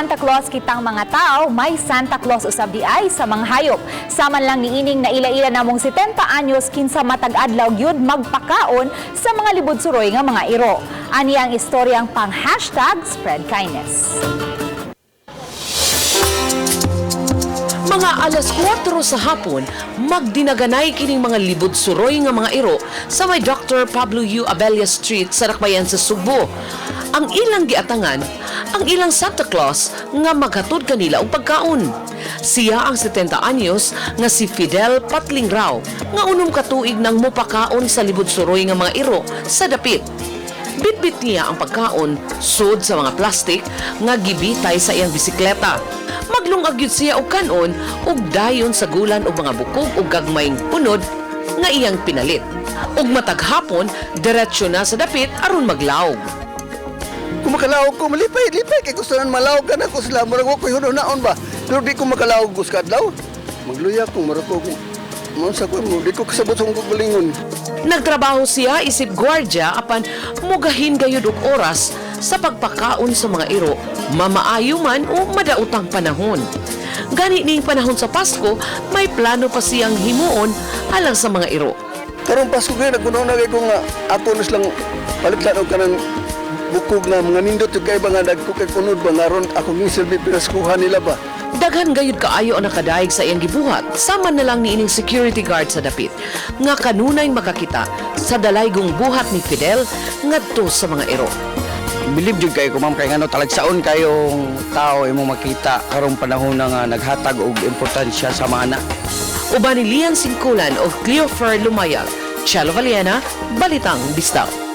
Santa Claus kitang mga tao, may Santa Claus usab di ay sa mga hayop. Saman lang niining na ila-ila namong 70 anyos kinsa matag adlaw gyud magpakaon sa mga libod suroy nga mga iro. Ani ang istoryang pang #SpreadKindness. Mga alas 4 sa hapon, magdinaganay kining mga libod suroy nga mga iro sa may Dr. Pablo U. Abella Street sa Dakbayan sa Subo. Ang ilang giatangan, ang ilang Santa Claus nga maghatod kanila og pagkaon. Siya ang 70 anyos nga si Fidel Patlingrao nga unom ka tuig nang mopakaon sa libod suroy nga mga iro sa dapit. Bitbit niya ang pagkaon sud sa mga plastik nga gibitay sa iyang bisikleta. Maglungag yun siya og kanon ug dayon sa gulan og mga bukog ug gagmayng punod nga iyang pinalit. Ug matag hapon, diretsyo na sa dapit aron maglaog. Kung makalawag ko, malipay-lipay. Kaya gusto na malawag ka na ko sila. Marag ko yun naon ba? Pero di ko makalawag gusto ka adlaw. Magluya ko, marag ko. Mansa ko, di ko kasabot sa kong balingon. Nagtrabaho siya isip gwardya apan mugahin gayud og oras sa pagpakaon sa mga iro, mamaayo man o madautang panahon. Gani ning panahon sa Pasko, may plano pa siyang himuon alang sa mga iro. Karong Pasko kayo, nagkunaw na kayo ko nga ako nas lang palitlan o ka ng bukog na mga nindot yung kaiba nga nagkukay-kunod ba nga ron ako ng silbi pinaskuhan nila ba? Daghan gayud kaayo ang nakadaig sa iyang gibuhat, sama na lang niining security guard sa dapit, nga kanunay makakita sa dalaygong buhat ni Fidel ngadto sa mga iro. Bilib jud kayo ko ma'am kay ngano talagsaon kayong tao imong makita karong panahon na nga naghatag og importansya sa mana. Uban ni Lian Singkulan o Cleofer Lumayag, Chelo Valiena, Balitang Bistaw.